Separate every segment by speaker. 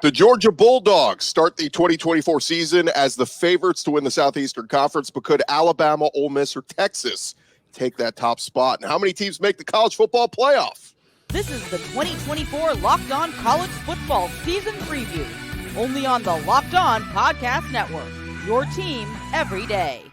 Speaker 1: The Georgia Bulldogs start the 2024 season as the favorites to win the Southeastern Conference, but could Alabama, Ole Miss, or Texas take that top spot? And how many teams make the college football playoff?
Speaker 2: This is the 2024 Locked On College Football Season Preview, only on the Locked On Podcast Network, your team every day.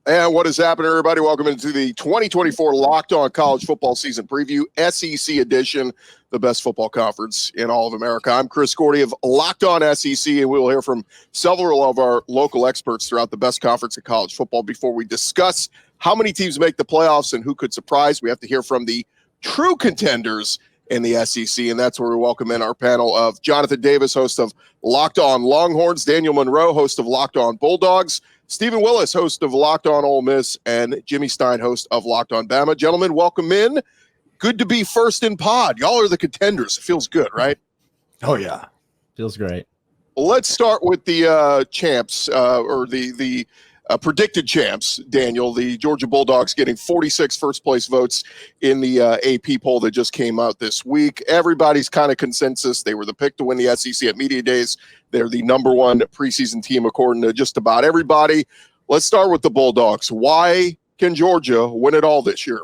Speaker 1: And what is happening, everybody? Welcome into the 2024 Locked On College Football Season Preview, SEC edition, the best football conference in all of America. I'm Chris Gordy of Locked On SEC, and we will hear from several of our local experts throughout the best conference in college football before we discuss how many teams make the playoffs and who could surprise. We have to hear from the true contenders in the SEC, and that's where we welcome in our panel of Jonathan Davis, host of Locked On Longhorns, Daniel Monroe, host of Locked On Bulldogs, Stephen Willis, host of Locked On Ole Miss, and Jimmy Stein, host of Locked On Bama. Gentlemen, welcome in. Good to be first in pod. Y'all are the contenders. It feels good, right?
Speaker 3: Oh, yeah.
Speaker 4: Feels great.
Speaker 1: Well, let's start with the champs, or the predicted champs, Daniel. The Georgia Bulldogs getting 46 first-place votes in the AP poll that just came out this week. Everybody's kind of consensus. They were the pick to win the SEC at Media Days. They're the number one preseason team according to just about everybody. Let's start with the Bulldogs. Why can Georgia win it all this year?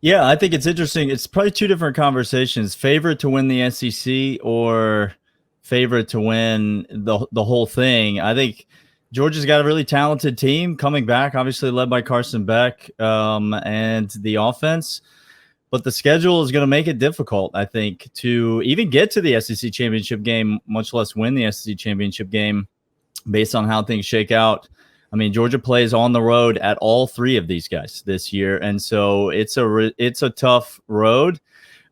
Speaker 4: Yeah, I think it's interesting. It's probably two different conversations. Favorite to win the SEC or favorite to win the whole thing. I think Georgia's got a really talented team coming back, obviously led by Carson Beck and the offense. But the schedule is going to make it difficult, I think, to even get to the SEC championship game, much less win the SEC championship game based on how things shake out. I mean, Georgia plays on the road at all three of these guys this year. And so it's a tough road.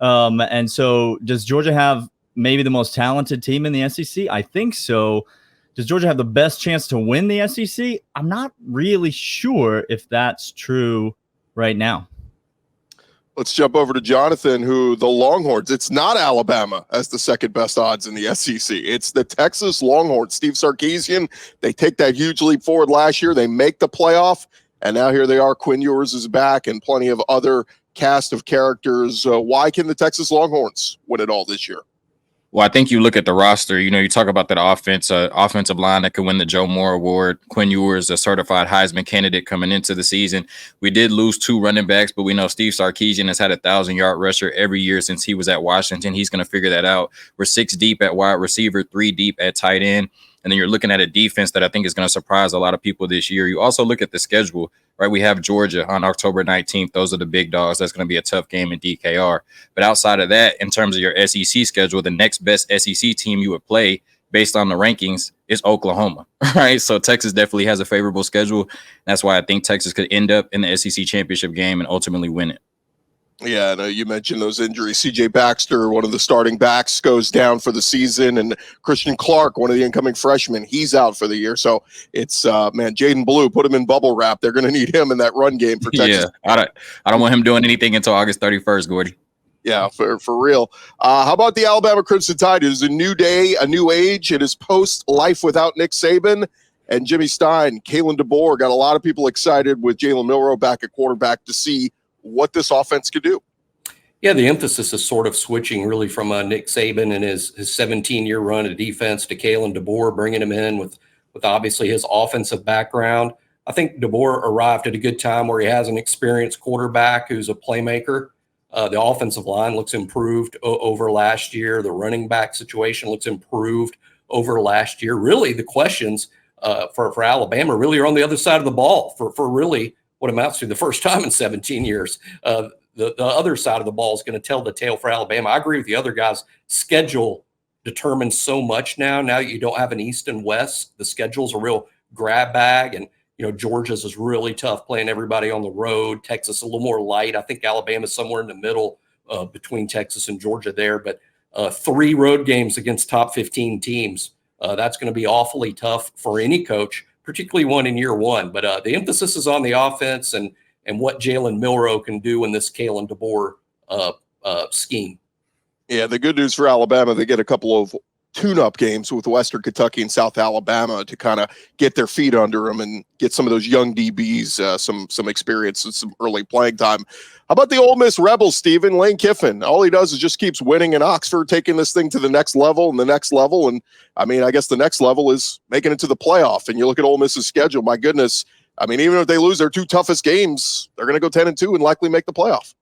Speaker 4: And so does Georgia have maybe the most talented team in the SEC? I think so. Does Georgia have the best chance to win the SEC? I'm not really sure if that's true right now.
Speaker 1: Let's jump over to Jonathan, who the Longhorns, it's not Alabama as the second best odds in the SEC. It's the Texas Longhorns. Steve Sarkisian, they take that huge leap forward last year. They make the playoff, and now here they are. Quinn Ewers is back and plenty of other cast of characters. Why can the Texas Longhorns win it all this year?
Speaker 3: Well, I think you look at the roster, you talk about that offensive line that could win the Joe Moore Award. Quinn Ewers, a certified Heisman candidate coming into the season. We did lose two running backs, but we know Steve Sarkisian has had a 1,000-yard rusher every year since he was at Washington. He's going to figure that out. We're 6 deep at wide receiver, 3 deep at tight end. And then you're looking at a defense that I think is going to surprise a lot of people this year. You also look at the schedule, right? We have Georgia on October 19th. Those are the big dogs. That's going to be a tough game in DKR. But outside of that, in terms of your SEC schedule, the next best SEC team you would play based on the rankings is Oklahoma, right? So Texas definitely has a favorable schedule. That's why I think Texas could end up in the SEC championship game and ultimately win it.
Speaker 1: Yeah, no, you mentioned those injuries. C.J. Baxter, one of the starting backs, goes down for the season, and Christian Clark, one of the incoming freshmen, he's out for the year. So it's, Jaden Blue, put him in bubble wrap. They're going to need him in that run game for Texas.
Speaker 3: Yeah, I don't want him doing anything until August 31st, Gordy.
Speaker 1: Yeah, for real. How about the Alabama Crimson Tide? It is a new day, a new age. It is post-life without Nick Saban and Jimmy Stein. Kalen DeBoer got a lot of people excited with Jalen Milroe back at quarterback to see what this offense could do.
Speaker 5: Yeah, the emphasis is sort of switching really from Nick Saban and his 17-year run of defense to Kalen DeBoer, bringing him in with obviously his offensive background. I think DeBoer arrived at a good time where he has an experienced quarterback who's a playmaker. The offensive line looks improved over last year. The running back situation looks improved over last year. Really, the questions for Alabama really are on the other side of the ball for really what amounts to the first time in 17 years. The other side of the ball is going to tell the tale for Alabama. I agree with the other guys. Schedule determines so much now. Now that you don't have an East and West, the schedule's a real grab bag. And, Georgia's is really tough playing everybody on the road. Texas a little more light. I think Alabama's somewhere in the middle between Texas and Georgia there. But 3 road games against top 15 teams, that's going to be awfully tough for any coach, particularly one in year one. But the emphasis is on the offense and what Jalen Milroe can do in this Kalen DeBoer scheme.
Speaker 1: Yeah, the good news for Alabama, they get a couple of tune-up games with Western Kentucky and South Alabama to kind of get their feet under them and get some of those young DBs some experience and some early playing time. How about the Ole Miss Rebels, Stephen? Lane Kiffin, all he does is just keeps winning in Oxford, taking this thing to the next level and the next level. And, I mean, I guess the next level is making it to the playoff. And you look at Ole Miss's schedule, my goodness, I mean, even if they lose their 2 toughest games, they're going to go 10-2 and likely make the playoff.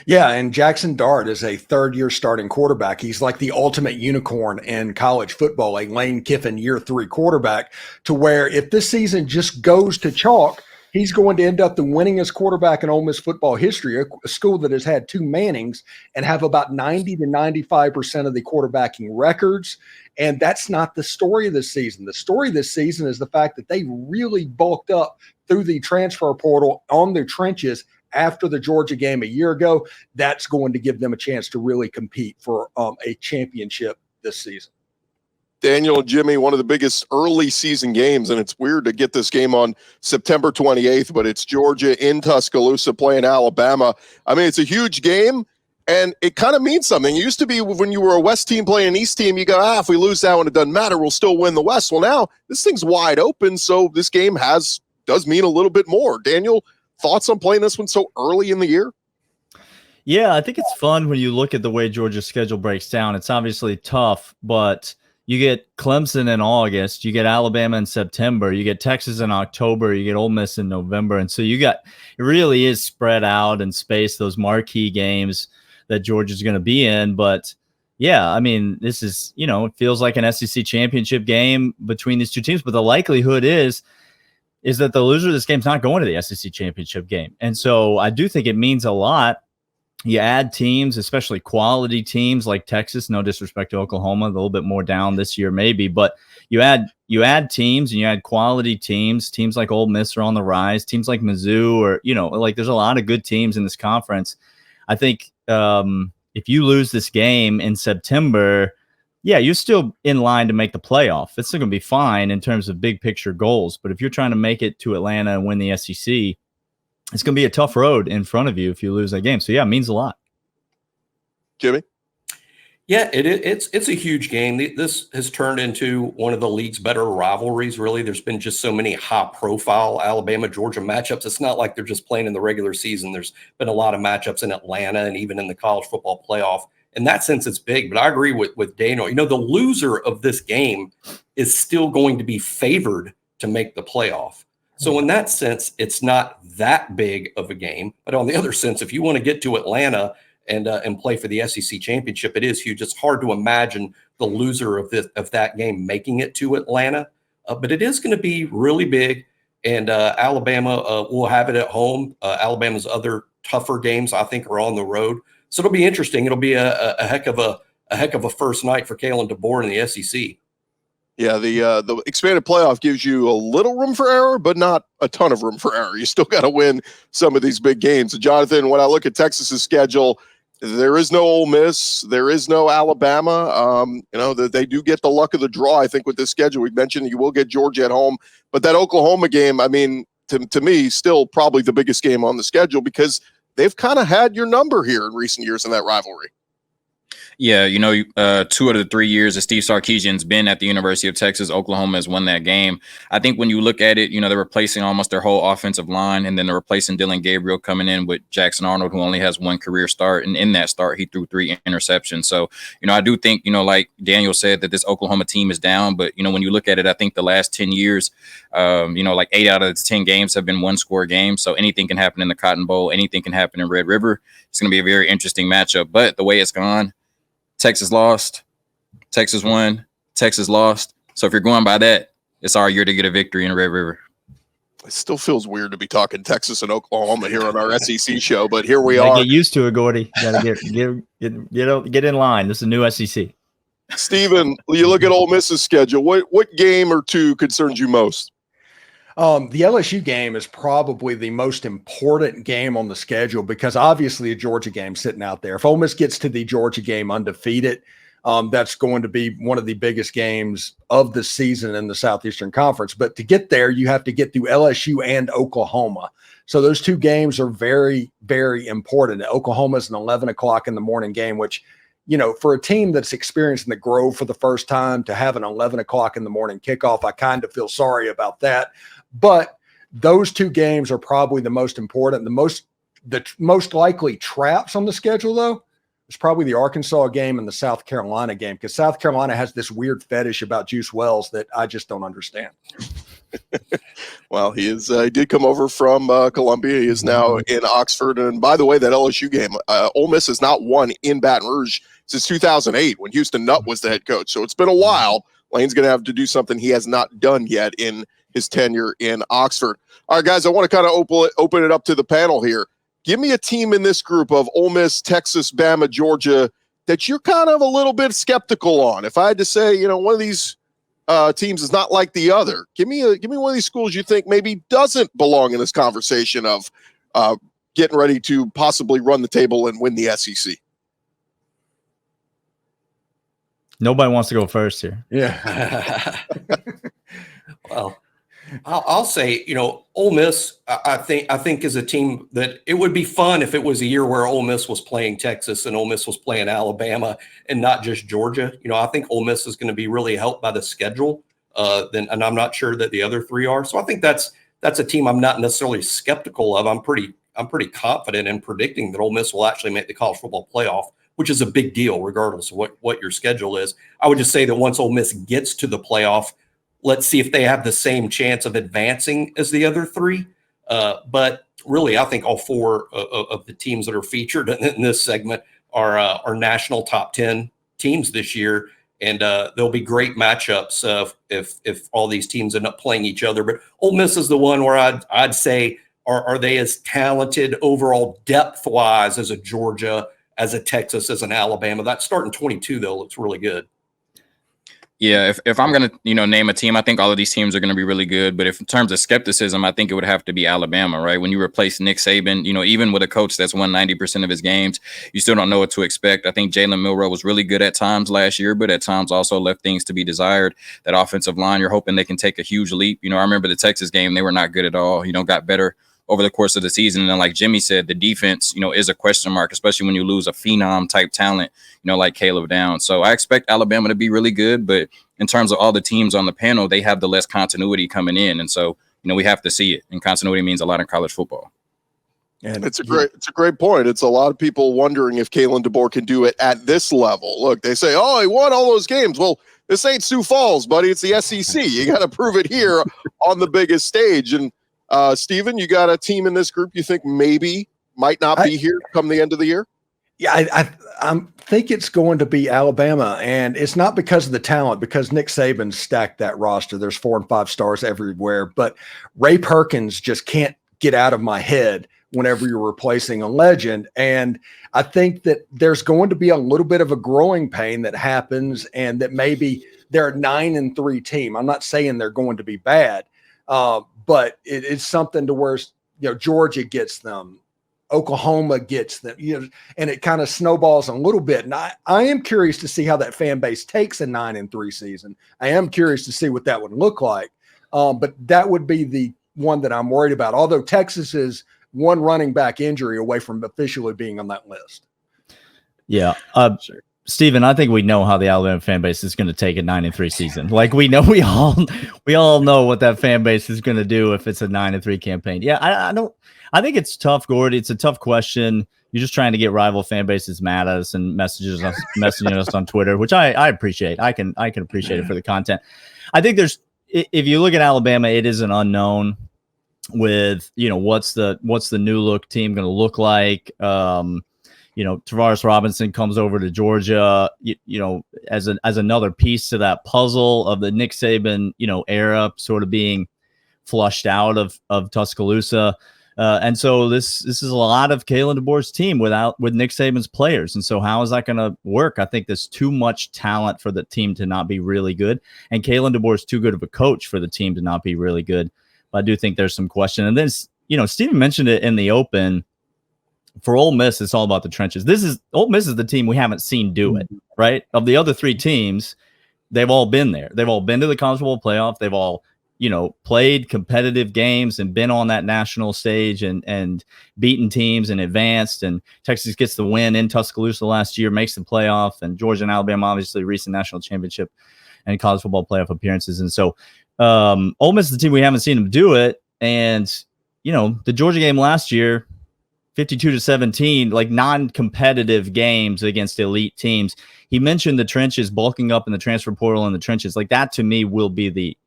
Speaker 6: Yeah, and Jackson Dart is a third-year starting quarterback. He's like the ultimate unicorn in college football, a Lane Kiffin year 3 quarterback, to where if this season just goes to chalk, he's going to end up the winningest quarterback in Ole Miss football history, a school that has had 2 Mannings and have about 90 to 95% of the quarterbacking records. And that's not the story of this season. The story of this season is the fact that they really bulked up through the transfer portal on their trenches after the Georgia game a year ago. That's going to give them a chance to really compete for a championship this season.
Speaker 1: Daniel and Jimmy, one of the biggest early season games, and it's weird to get this game on September 28th, but it's Georgia in Tuscaloosa playing Alabama. I mean, it's a huge game, and it kind of means something. It used to be when you were a West team playing an East team, you go, if we lose that one, it doesn't matter. We'll still win the West. Well, now this thing's wide open, so this game does mean a little bit more. Daniel, thoughts on playing this one so early in the year?
Speaker 4: Yeah, I think it's fun when you look at the way Georgia's schedule breaks down. It's obviously tough, but you get Clemson in August, you get Alabama in September, you get Texas in October, you get Ole Miss in November. And so it really is spread out and spaced, those marquee games that Georgia's going to be in. But yeah, I mean, this is, it feels like an SEC championship game between these 2 teams, but the likelihood is that the loser of this game is not going to the SEC championship game. And so I do think it means a lot. You add teams, especially quality teams like Texas, no disrespect to Oklahoma, a little bit more down this year maybe, but you add teams and you add quality teams like Ole Miss are on the rise, teams like Mizzou, or, there's a lot of good teams in this conference. I think if you lose this game in September, yeah, you're still in line to make the playoff. It's still going to be fine in terms of big picture goals. But if you're trying to make it to Atlanta and win the SEC, it's going to be a tough road in front of you if you lose that game. So, yeah, it means a lot.
Speaker 1: Jimmy?
Speaker 5: Yeah, it's a huge game. This has turned into one of the league's better rivalries, really. There's been just so many high-profile Alabama-Georgia matchups. It's not like they're just playing in the regular season. There's been a lot of matchups in Atlanta and even in the college football playoff. In that sense, it's big, but I agree with Daniel. The loser of this game is still going to be favored to make the playoff. So in that sense, it's not that big of a game. But on the other sense, if you want to get to Atlanta and play for the SEC championship, it is huge. It's hard to imagine the loser of that game making it to Atlanta, but it is going to be really big. And Alabama will have it at home. Alabama's other tougher games, I think, are on the road. So it'll be interesting. It'll be a heck of a first night for Kalen DeBoer in the SEC.
Speaker 1: Yeah, the expanded playoff gives you a little room for error, but not a ton of room for error. You still got to win some of these big games. And Jonathan, when I look at Texas's schedule, there is no Ole Miss, there is no Alabama. They do get the luck of the draw, I think, with this schedule. We mentioned you will get Georgia at home, but that Oklahoma game, I mean, to me, still probably the biggest game on the schedule because they've kind of had your number here in recent years in that rivalry.
Speaker 3: Yeah, 2 out of the 3 years that Steve Sarkisian's been at the University of Texas, Oklahoma has won that game. I think when you look at it, they're replacing almost their whole offensive line, and then they're replacing Dylan Gabriel coming in with Jackson Arnold, who only has 1 career start. And in that start, he threw 3 interceptions. So, I do think, like Daniel said, that this Oklahoma team is down. But, when you look at it, I think the last 10 years, like 8 out of the 10 games have been 1-score games. So anything can happen in the Cotton Bowl. Anything can happen in Red River. It's going to be a very interesting matchup. But the way it's gone, Texas lost, Texas won, Texas lost. So if you're going by that, it's our year to get a victory in Red River.
Speaker 1: It still feels weird to be talking Texas and Oklahoma here on our SEC show, but here we are.
Speaker 4: Get used to it, Gordy. Got to get in line. This is a new SEC.
Speaker 1: Stephen, you look at Ole Miss's schedule. What game or 2 concerns you most?
Speaker 6: The LSU game is probably the most important game on the schedule because obviously a Georgia game sitting out there. If Ole Miss gets to the Georgia game undefeated, that's going to be one of the biggest games of the season in the Southeastern Conference. But to get there, you have to get through LSU and Oklahoma. So those 2 games are very, very important. Oklahoma is an 11 o'clock in the morning game, which for a team that's experiencing the Grove for the first time to have an 11 o'clock in the morning kickoff, I kind of feel sorry about that. But those two games are probably the most important. The most likely traps on the schedule, though, is probably the Arkansas game and the South Carolina game, because South Carolina has this weird fetish about Juice Wells that I just don't understand.
Speaker 1: Well, he did come over from Columbia. He is now in Oxford. And by the way, that LSU game, Ole Miss has not won in Baton Rouge since 2008 when Houston Nutt was the head coach. So it's been a while. Lane's going to have to do something he has not done yet in his tenure in Oxford. All right, guys, I want to kind of open it up to the panel here. Give me a team in this group of Ole Miss, Texas, Bama, Georgia that you're kind of a little bit skeptical on. If I had to say, one of these teams is not like the other, give me one of these schools you think maybe doesn't belong in this conversation of getting ready to possibly run the table and win the SEC.
Speaker 4: Nobody wants to go first here.
Speaker 6: Yeah.
Speaker 5: Well, I'll say, Ole Miss, I think is a team that it would be fun if it was a year where Ole Miss was playing Texas and Ole Miss was playing Alabama and not just Georgia. I think Ole Miss is going to be really helped by the schedule. And I'm not sure that the other three are. So I think that's a team I'm not necessarily skeptical of. I'm pretty confident in predicting that Ole Miss will actually make the college football playoff, which is a big deal regardless of what your schedule is. I would just say that once Ole Miss gets to the playoff, let's see if they have the same chance of advancing as the other three. But really, I think all four of the teams that are featured in this segment are national top 10 teams this year. And there'll be great matchups if all these teams end up playing each other. But Ole Miss is the one where I'd say, are they as talented overall depth-wise as a Georgia, as a Texas, as an Alabama? That starting 22, though, looks really good.
Speaker 3: Yeah, if I'm going to, name a team, I think all of these teams are going to be really good. But if in terms of skepticism, I think it would have to be Alabama, right? When you replace Nick Saban, even with a coach that's won 90% of his games, you still don't know what to expect. I think Jalen Milroe was really good at times last year, but at times also left things to be desired. That offensive line, you're hoping they can take a huge leap. I remember the Texas game, they were not good at all, got better over the course of the season. And then, like Jimmy said, the defense, is a question mark, especially when you lose a phenom type talent, like Caleb Downs. So I expect Alabama to be really good, but in terms of all the teams on the panel, they have the less continuity coming in. And so, we have to see it. And continuity means a lot in college football.
Speaker 1: And it's a great point. It's a lot of people wondering if Kalen DeBoer can do it at this level. Look, they say, oh, he won all those games. Well, this ain't Sioux Falls, buddy. It's the SEC. You got to prove it here on the biggest stage. And Steven, you got a team in this group you think maybe might not be here come the end of the year?
Speaker 6: Yeah, I think it's going to be Alabama, and it's not because of the talent, because Nick Saban stacked that roster. There's 4 and 5 stars everywhere, but Ray Perkins just can't get out of my head whenever you're replacing a legend. And I think that there's going to be a little bit of a growing pain that happens, and that maybe they're a 9-3 team. I'm not saying they're going to be bad, but it's something to where, Georgia gets them, Oklahoma gets them, and it kind of snowballs a little bit. And I am curious to see how that fan base takes a 9-3 season. I am curious to see what that would look like. But that would be the one that I'm worried about. Although Texas is one running back injury away from officially being on that list.
Speaker 4: Yeah. Steven, I think we know how the Alabama fan base is going to take a 9-3 season. Like we all know what that fan base is going to do if it's a 9-3 campaign. Yeah, I think it's tough, Gordy. It's a tough question. You're just trying to get rival fan bases mad at us and messaging us on Twitter, which I appreciate. I can appreciate it for the content. I think if you look at Alabama, it is an unknown with, what's the new look team going to look like. Tavares Robinson comes over to Georgia, as another piece to that puzzle of the Nick Saban, era sort of being flushed out of Tuscaloosa. And so this is a lot of Kalen DeBoer's team with Nick Saban's players. And so how is that going to work? I think there's too much talent for the team to not be really good. And Kalen DeBoer's too good of a coach for the team to not be really good. But I do think there's some question. And then, Steven mentioned it in the open. For Ole Miss, it's all about the trenches. Ole Miss is the team we haven't seen do it, right? Of the other 3 teams, they've all been there. They've all been to the college football playoff. They've all played competitive games and been on that national stage and beaten teams and advanced. And Texas gets the win in Tuscaloosa last year, makes the playoff, and Georgia and Alabama, obviously, recent national championship and college football playoff appearances. And so Ole Miss is the team we haven't seen them do it. And, the Georgia game last year, 52-17, like non-competitive games against elite teams. He mentioned the trenches, bulking up in the transfer portal and the trenches. Like that to me will be the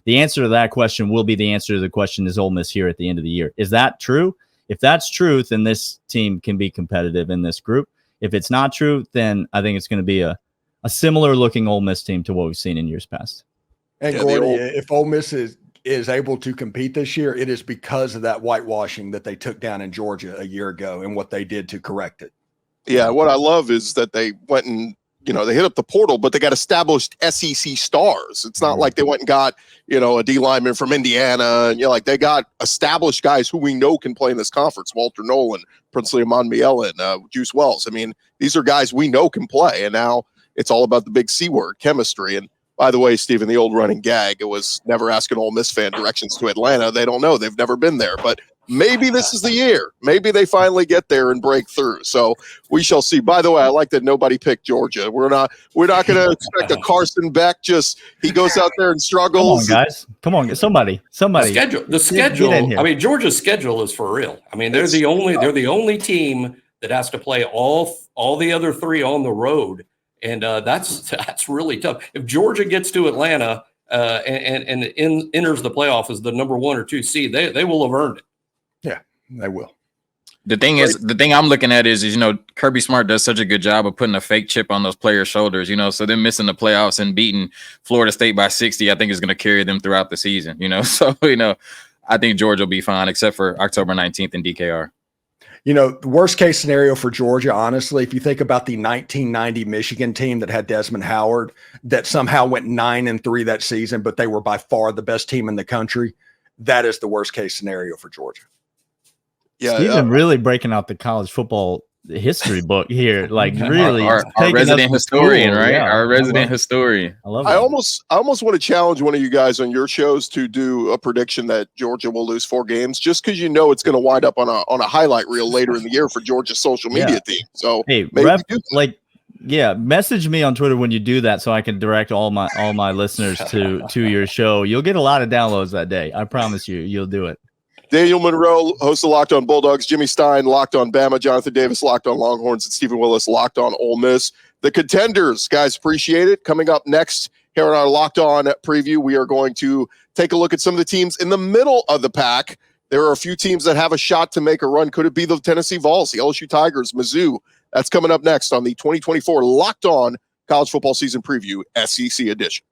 Speaker 4: answer to that question will be the answer to the question, is Ole Miss here at the end of the year? Is that true? If that's true, then this team can be competitive in this group. If it's not true, then I think it's going to be a similar looking Ole Miss team to what we've seen in years past.
Speaker 6: And Gordy, if Ole Miss is able to compete this year, it is because of that whitewashing that they took down in Georgia a year ago and what they did to correct it.
Speaker 1: Yeah, what I love is that they went and they hit up the portal, but they got established SEC stars. It's not like they went and got, a D lineman from Indiana. And they got established guys who we know can play in this conference. Walter Nolan, Princely Amon-Mielen, Juice Wells. I mean, these are guys we know can play. And now it's all about the big C word, chemistry. And by the way, Stephen, the old running gag, it was never ask an Ole Miss fan directions to Atlanta. They don't know. They've never been there. But maybe this is the year. Maybe they finally get there and break through. So we shall see. By the way, I like that nobody picked Georgia. We're not going to expect a Carson Beck. He goes out there and struggles.
Speaker 4: Come on, guys. Come on, somebody.
Speaker 5: The schedule. I mean, Georgia's schedule is for real. I mean, they're the only team that has to play all the other three on the road, and that's really tough. If Georgia gets to Atlanta and enters the playoff as the number 1 or 2 seed, they will have earned it.
Speaker 6: Yeah, they will.
Speaker 3: The thing I'm looking at is Kirby Smart does such a good job of putting a fake chip on those players' shoulders, so them missing the playoffs and beating Florida State by 60, I think is going to carry them throughout the season, so, I think Georgia will be fine except for October 19th in DKR.
Speaker 6: The worst case scenario for Georgia, honestly, if you think about the 1990 Michigan team that had Desmond Howard, that somehow went 9-3 that season, but they were by far the best team in the country, that is the worst case scenario for Georgia.
Speaker 4: Yeah, Stephen really breaking out the college football history book here, like really
Speaker 3: our resident historian, right? Yeah, our resident historian.
Speaker 1: I love it. I almost want to challenge one of you guys on your shows to do a prediction that Georgia will lose 4 games, just because it's going to wind up on a highlight reel later in the year for Georgia's social media team. So
Speaker 4: hey, message me on Twitter when you do that, so I can direct all my listeners to your show. You'll get a lot of downloads that day. I promise you, you'll do it.
Speaker 1: Daniel Monroe, host of Locked On Bulldogs, Jimmy Stein, Locked On Bama, Jonathan Davis, Locked On Longhorns, and Stephen Willis, Locked On Ole Miss. The contenders, guys, appreciate it. Coming up next here on our Locked On preview, we are going to take a look at some of the teams in the middle of the pack. There are a few teams that have a shot to make a run. Could it be the Tennessee Vols, the LSU Tigers, Mizzou? That's coming up next on the 2024 Locked On College Football Season Preview, SEC Edition.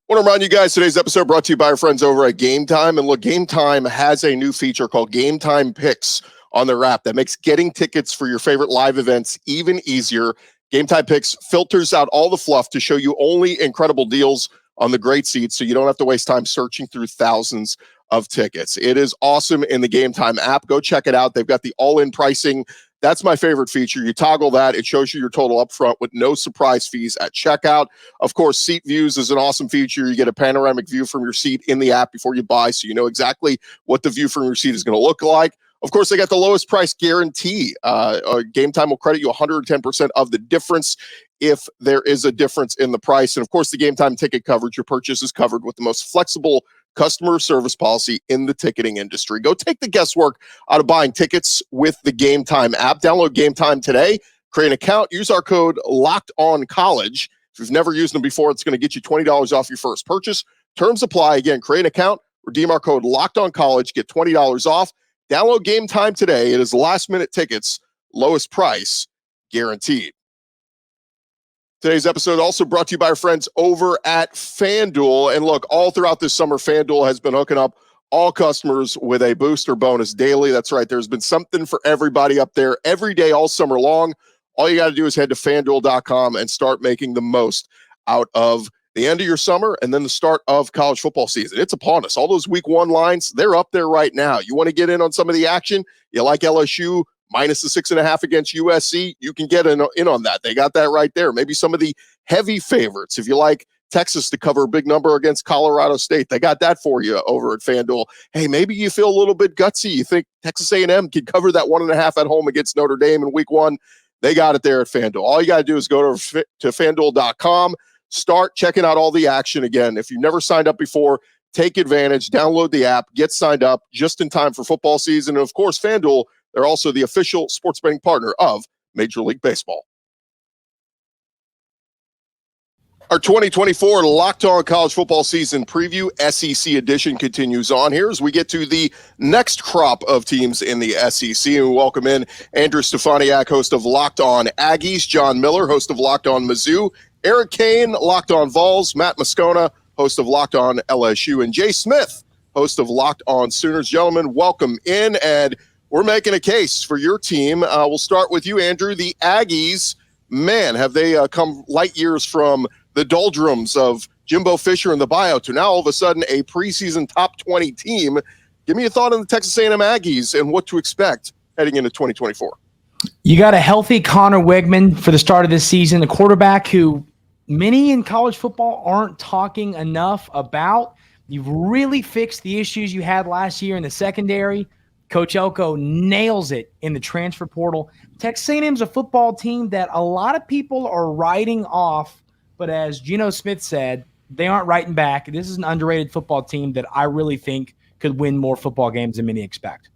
Speaker 1: I want to remind you guys, today's episode brought to you by our friends over at Gametime. And look, Gametime has a new feature called Gametime Picks on their app that makes getting tickets for your favorite live events even easier. Gametime Picks filters out all the fluff to show you only incredible deals on the great seats, so you don't have to waste time searching through thousands of tickets. It is awesome in the Gametime app. Go check it out. They've got the all-in pricing. That's my favorite feature. You toggle that. It shows you your total up front with no surprise fees at checkout. Of course, seat views is an awesome feature. You get a panoramic view from your seat in the app before you buy, so you know exactly what the view from your seat is going to look like. Of course, they got the lowest price guarantee. Gametime will credit you 110% of the difference if there is a difference in the price. And of course, the Gametime ticket coverage, your purchase is covered with the most flexible customer service policy in the ticketing industry. Go take the guesswork out of buying tickets with the Gametime app. Download Gametime today, create an account, use our code LOCKEDONCollege. If you've never used them before, it's going to get you $20 off your first purchase. Terms apply. Again, create an account, redeem our code LOCKEDONCollege, get $20 off. Download Gametime today. It is last-minute tickets, lowest price guaranteed. Today's episode also brought to you by our friends over at FanDuel. And look, all throughout this summer, FanDuel has been hooking up all customers with a booster bonus daily. That's right. There's been something for everybody up there every day, all summer long. All you got to do is head to FanDuel.com and start making the most out of the end of your summer and then the start of college football season. It's upon us. All those week 1 lines, they're up there right now. You want to get in on some of the action? You like LSU minus the 6.5 against USC? You can get in on that. They got that right there. Maybe some of the heavy favorites. If you like Texas to cover a big number against Colorado State. They got that for you over at FanDuel. Hey, maybe you feel a little bit gutsy. You think Texas A&M can cover that 1.5 at home against Notre Dame in week 1. They got it there at FanDuel. All you got to do is go to FanDuel.com, start checking out all the action again. If you've never signed up before, take advantage, download the app, get signed up just in time for football season. And of course, FanDuel, they're also the official sports betting partner of Major League Baseball. Our 2024 Locked On College Football Season Preview SEC edition continues on here as we get to the next crop of teams in the SEC. And we welcome in Andrew Stefaniak, host of Locked On Aggies, John Miller, host of Locked On Mizzou, Eric Kane, Locked On Vols, Matt Moscona, host of Locked On LSU, and Jay Smith, host of Locked On Sooners. Gentlemen, welcome in, and we're making a case for your team. We'll start with you, Andrew. The Aggies, man, have they come light years from the doldrums of Jimbo Fisher and the buyout to now all of a sudden a preseason top 20 team. Give me a thought on the Texas A&M Aggies and what to expect heading into 2024.
Speaker 7: You got a healthy Connor Wegman for the start of this season, a quarterback who many in college football aren't talking enough about. You've really fixed the issues you had last year in the secondary. Coach Elko nails it in the transfer portal. Texas A&M is a football team that a lot of people are writing off, but as Geno Smith said, they aren't writing back. This is an underrated football team that I really think could win more football games than many expect.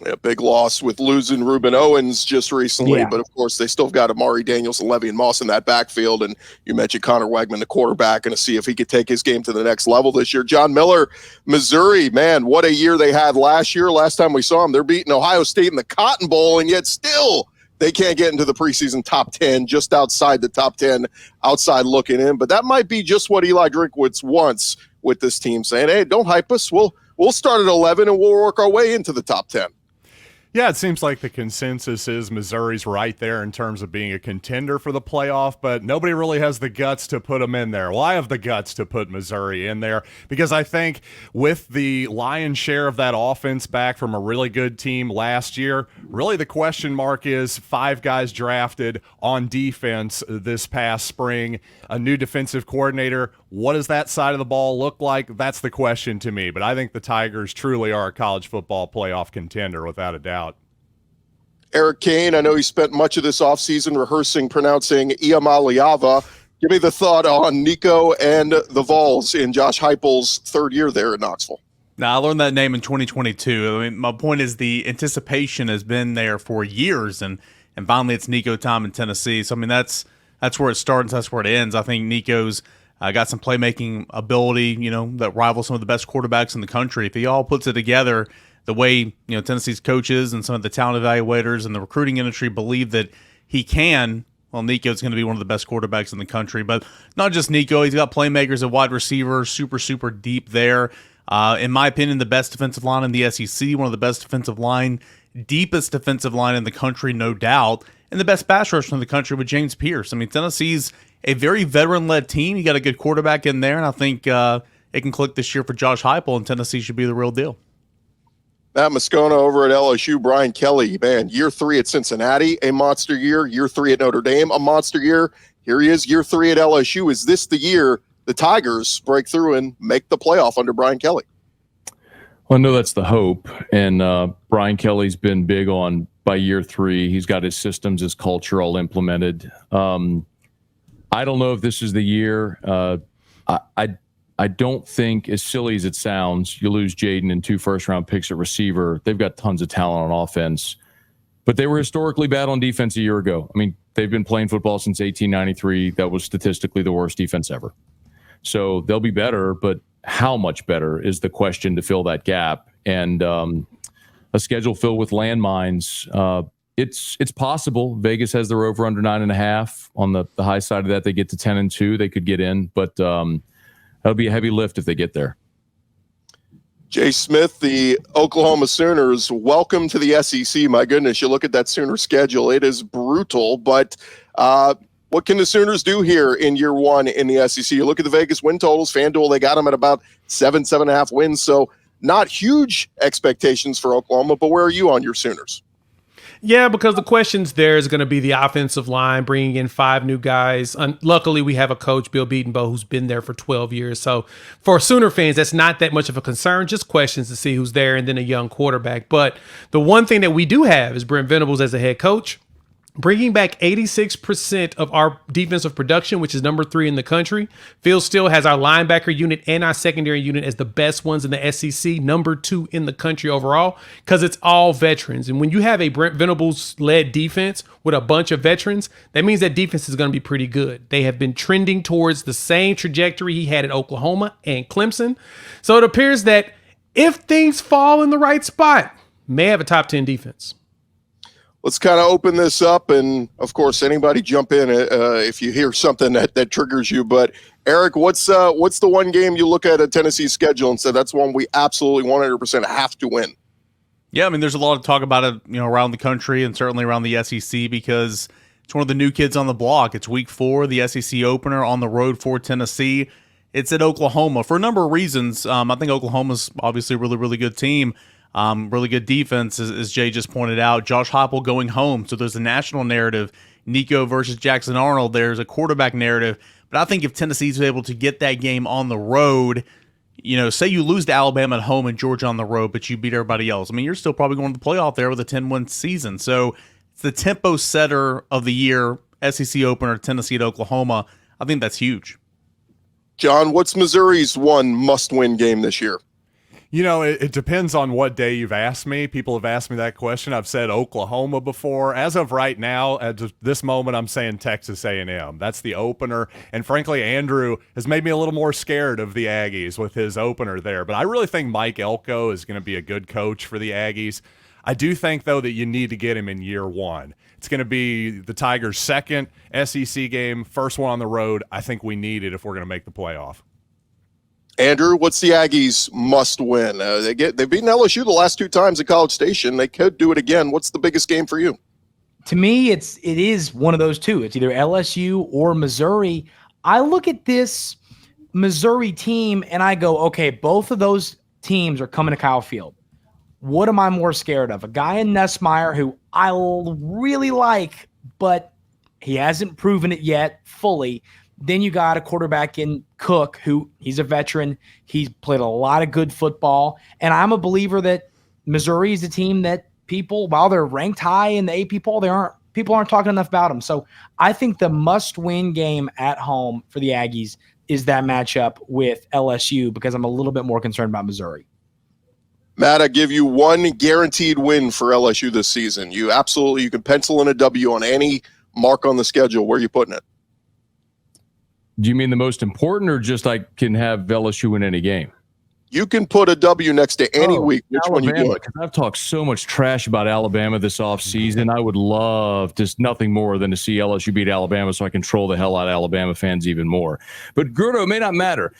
Speaker 1: Yeah, big loss with losing Ruben Owens just recently, but of course they still got Amari Daniels and Le'Veon Moss in that backfield. And you mentioned Connor Wegman, the quarterback, and to see if he could take his game to the next level this year. John Miller, Missouri, man, what a year they had last year. Last time we saw them, they're beating Ohio State in the Cotton Bowl, and yet still they can't get into the preseason top 10, just outside the top 10, outside looking in. But that might be just what Eli Drinkwitz wants with this team, saying, hey, don't hype us. We'll start at 11 and we'll work our way into the top 10.
Speaker 8: Yeah, it seems like the consensus is Missouri's right there in terms of being a contender for the playoff, but nobody really has the guts to put them in there. Well, I have the guts to put Missouri in there because I think with the lion's share of that offense back from a really good team last year, really the question mark is 5 guys drafted on defense this past spring, a new defensive coordinator. What does that side of the ball look like? That's the question to me, but I think the Tigers truly are a college football playoff contender without a doubt.
Speaker 1: Eric Kane, I know he spent much of this offseason rehearsing pronouncing Iamaleava. Give me the thought on Nico and the Vols in Josh Heupel's third year there in Knoxville.
Speaker 9: Now, I learned that name in 2022. I mean, my point is the anticipation has been there for years, and finally it's Nico time in Tennessee. So, I mean, that's where it starts, that's where it ends. I think Nico's got some playmaking ability, that rivals some of the best quarterbacks in the country. If he all puts it together, the way Tennessee's coaches and some of the talent evaluators and the recruiting industry believe that he can, well, Nico's going to be one of the best quarterbacks in the country. But not just Nico, he's got playmakers at wide receiver, super, super deep there. In my opinion, the best defensive line in the SEC, one of the best defensive line, deepest defensive line in the country, no doubt, and the best pass rusher in the country with James Pierce. I mean, Tennessee's a very veteran-led team. You got a good quarterback in there, and I think it can click this year for Josh Heupel, and Tennessee should be the real deal.
Speaker 1: Matt Moscona over at LSU, Brian Kelly, man, year 3 at Cincinnati, a monster year. Year 3 at Notre Dame, a monster year. Here he is, year 3 at LSU. Is this the year the Tigers break through and make the playoff under Brian Kelly?
Speaker 10: Well, I know that's the hope, and Brian Kelly's been big on by year 3. He's got his systems, his culture all implemented. I don't know if this is the year. I don't think, as silly as it sounds, you lose Jaden and 2 first-round picks at receiver. They've got tons of talent on offense. But they were historically bad on defense a year ago. I mean, they've been playing football since 1893. That was statistically the worst defense ever. So they'll be better, but how much better is the question to fill that gap. And a schedule filled with landmines, it's possible. Vegas has their over under 9.5. On the high side of that, they get to 10-2. They could get in, but that'll be a heavy lift if they get there.
Speaker 1: Jay Smith, the Oklahoma Sooners, welcome to the SEC. My goodness, you look at that Sooner schedule. It is brutal, but what can the Sooners do here in year 1 in the SEC? You look at the Vegas win totals. FanDuel, they got them at about 7.5 wins, so not huge expectations for Oklahoma, but where are you on your Sooners?
Speaker 11: Yeah, because the questions there is going to be the offensive line, bringing in 5 new guys. Luckily, we have a coach, Bill Beatonbow, who's been there for 12 years. So for Sooner fans, that's not that much of a concern, just questions to see who's there and then a young quarterback. But the one thing that we do have is Brent Venables as a head coach, bringing back 86% of our defensive production, which is number 3 in the country. Phil still has our linebacker unit and our secondary unit as the best ones in the SEC, number 2 in the country overall, because it's all veterans. And when you have a Brent Venables-led defense with a bunch of veterans, that means that defense is going to be pretty good. They have been trending towards the same trajectory he had at Oklahoma and Clemson. So it appears that if things fall in the right spot, may have a top 10 defense.
Speaker 1: Let's kind of open this up, and of course, anybody jump in if you hear something that triggers you. But Eric, what's the one game you look at Tennessee's schedule and say that's one we absolutely 100% have to win?
Speaker 9: Yeah, I mean, there's a lot of talk about it, around the country and certainly around the SEC because it's one of the new kids on the block. It's week 4, the SEC opener on the road for Tennessee. It's at Oklahoma for a number of reasons. I think Oklahoma's obviously a really, really good team. Really good defense, as Jay just pointed out. Josh Heupel going home, so there's a national narrative. Nico versus Jackson Arnold, there's a quarterback narrative. But I think if Tennessee's able to get that game on the road, say you lose to Alabama at home and Georgia on the road, but you beat everybody else. I mean, you're still probably going to the playoff there with a 10-win season. So it's the tempo setter of the year, SEC opener, Tennessee at Oklahoma. I think that's huge.
Speaker 1: John, what's Missouri's one must-win game this year?
Speaker 8: It depends on what day you've asked me. People have asked me that question. I've said Oklahoma before. As of right now, at this moment, I'm saying Texas A&M. That's the opener. And frankly, Andrew has made me a little more scared of the Aggies with his opener there. But I really think Mike Elko is going to be a good coach for the Aggies. I do think, though, that you need to get him in year 1. It's going to be the Tigers' second SEC game, first one on the road. I think we need it if we're going to make the playoff.
Speaker 1: Andrew, what's the Aggies must win? They've beaten LSU the last 2 times at College Station. They could do it again. What's the biggest game for you?
Speaker 7: To me, it is one of those two. It's either LSU or Missouri. I look at this Missouri team and I go, okay, both of those teams are coming to Kyle Field. What am I more scared of? A guy in Nussmeier who I really like, but he hasn't proven it yet fully. Then you got a quarterback in Cook, who he's a veteran. He's played a lot of good football. And I'm a believer that Missouri is a team that people, while they're ranked high in the AP poll, people aren't talking enough about them. So I think the must-win game at home for the Aggies is that matchup with LSU because I'm a little bit more concerned about Missouri.
Speaker 1: Matt, I give you one guaranteed win for LSU this season. You can pencil in a W on any mark on the schedule. Where are you putting it?
Speaker 10: Do you mean the most important or just I can have LSU in any game?
Speaker 1: You can put a W next to any week. Which
Speaker 10: Alabama,
Speaker 1: one you doing?
Speaker 10: Because I've talked so much trash about Alabama this offseason. I would love just nothing more than to see LSU beat Alabama so I can troll the hell out of Alabama fans even more. But Gerdo, it may not matter.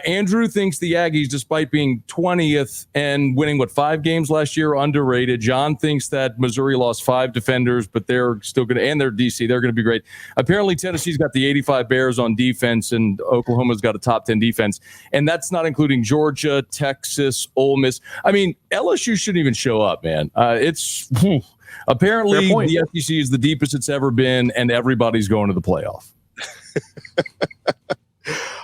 Speaker 10: Andrew thinks the Aggies, despite being 20th and winning, 5 games last year, underrated. John thinks that Missouri lost 5 defenders, but they're still going to, and they're DC, they're going to be great. Apparently, Tennessee's got the 85 Bears on defense, and Oklahoma's got a top 10 defense. And that's not including Georgia, Texas, Ole Miss. I mean, LSU shouldn't even show up, man. Apparently the SEC is the deepest it's ever been, and everybody's going to the playoff.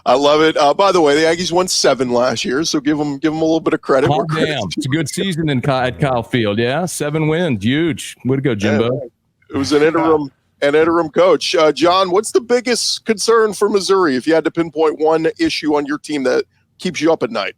Speaker 1: I love it. By the way, the Aggies won 7 last year, so give them a little bit of credit.
Speaker 10: Oh, damn. It's a good season at Kyle Field. Yeah, 7 wins. Huge. Way to go, Jimbo.
Speaker 1: Yeah, it was an interim coach. John, what's the biggest concern for Missouri if you had to pinpoint one issue on your team that keeps you up at night?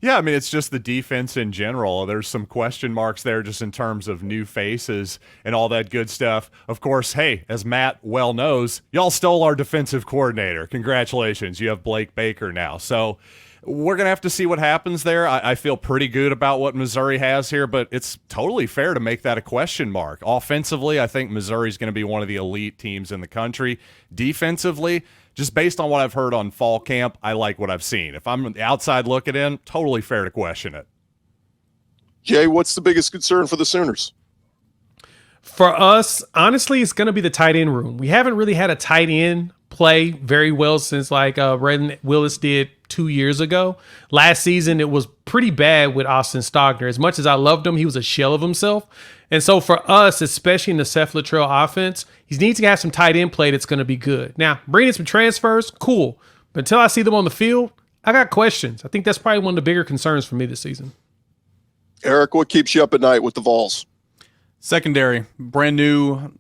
Speaker 8: Yeah, I mean, it's just the defense in general. There's some question marks there just in terms of new faces and all that good stuff. Of course, hey, as Matt well knows, y'all stole our defensive coordinator. Congratulations. You have Blake Baker now. So we're going to have to see what happens there. I feel pretty good about what Missouri has here, but it's totally fair to make that a question mark. Offensively, I think Missouri's going to be one of the elite teams in the country. Defensively, just based on what I've heard on fall camp, I like what I've seen. If I'm on the outside looking in, totally fair to question it.
Speaker 1: Jay, what's the biggest concern for the Sooners?
Speaker 11: For us, honestly, it's going to be the tight end room. We haven't really had a tight end play very well since like Ren Willis did 2 years ago. Last season, it was pretty bad with Austin Stogner. As much as I loved him, he was a shell of himself. And so for us, especially in the Seth Luttrell offense, he needs to have some tight end play that's going to be good. Now, bringing in some transfers, cool. But until I see them on the field, I got questions. I think that's probably one of the bigger concerns for me this season.
Speaker 1: Eric, what keeps you up at night with the Vols?
Speaker 9: Secondary, brand new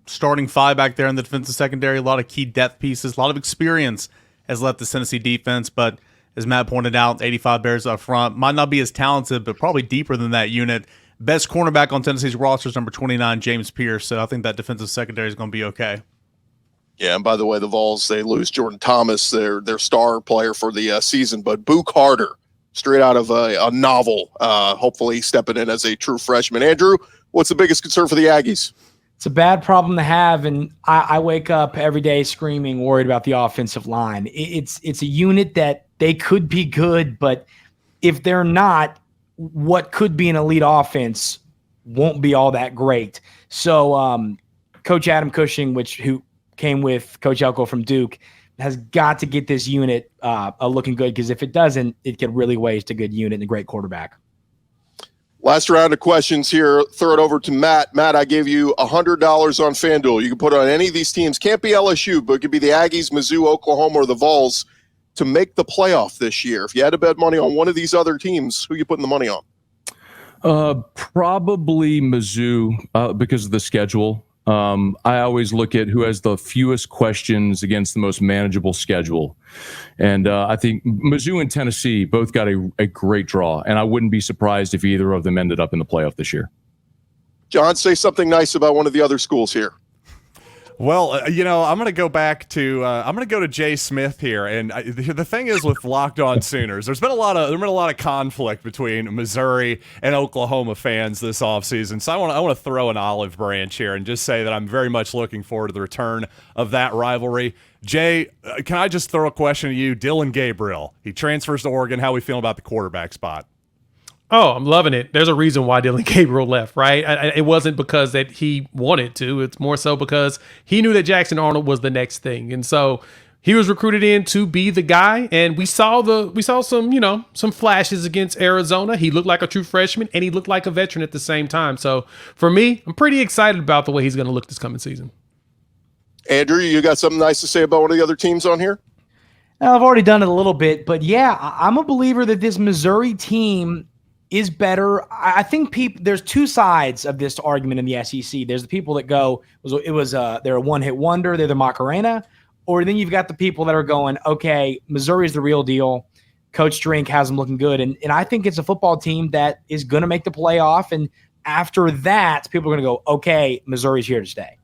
Speaker 9: starting five back there in the defensive secondary. A lot of key depth pieces, a lot of experience has left the Tennessee defense. But as Matt pointed out, 85 Bears up front might not be as talented, but probably deeper than that unit. Best cornerback on Tennessee's roster is number 29, James Pierce. So I think that defensive secondary is going to be okay.
Speaker 1: Yeah, and by the way, the Vols, they lose Jordan Thomas, their star player for the season, but Boo Carter, straight out of a novel, hopefully stepping in as a true freshman. Andrew, what's the biggest concern for the Aggies?
Speaker 7: It's a bad problem to have, and I wake up every day screaming, worried about the offensive line. It's a unit that they could be good, but if they're not, what could be an elite offense won't be all that great. So Coach Adam Cushing, who came with Coach Elko from Duke, has got to get this unit looking good, because if it doesn't, it could really waste a good unit and a great quarterback.
Speaker 1: Last round of questions here. Throw it over to Matt. Matt, I gave you $100 on FanDuel. You can put it on any of these teams. Can't be LSU, but it could be the Aggies, Mizzou, Oklahoma, or the Vols to make the playoff this year. If you had to bet money on one of these other teams, who are you putting the money on?
Speaker 10: Probably Mizzou because of the schedule. I always look at who has the fewest questions against the most manageable schedule. And I think Mizzou and Tennessee both got a great draw, and I wouldn't be surprised if either of them ended up in the playoff this year.
Speaker 1: John, say something nice about one of the other schools here.
Speaker 8: Well, I'm going to go back to I'm going to go to Jay Smith here, and the thing is with Locked On Sooners, there's been a lot of conflict between Missouri and Oklahoma fans this offseason. So I want to throw an olive branch here and just say that I'm very much looking forward to the return of that rivalry. Jay, can I just throw a question to you? Dylan Gabriel, he transfers to Oregon. How are we feeling about the quarterback spot?
Speaker 11: Oh, I'm loving it. There's a reason why Dylan Gabriel left, right? It wasn't because that he wanted to. It's more so because he knew that Jackson Arnold was the next thing. And so he was recruited in to be the guy. And we saw some flashes against Arizona. He looked like a true freshman, and he looked like a veteran at the same time. So for me, I'm pretty excited about the way he's going to look this coming season.
Speaker 1: Andrew, you got something nice to say about one of the other teams on here?
Speaker 7: I've already done it a little bit, but yeah, I'm a believer that this Missouri team is better. I think there's two sides of this argument in the SEC. There's the people that go, they're a one-hit wonder, they're the Macarena, or then you've got the people that are going, okay, Missouri's the real deal. Coach Drink has them looking good. And I think it's a football team that is going to make the playoff. And after that, people are going to go, okay, Missouri's here to stay.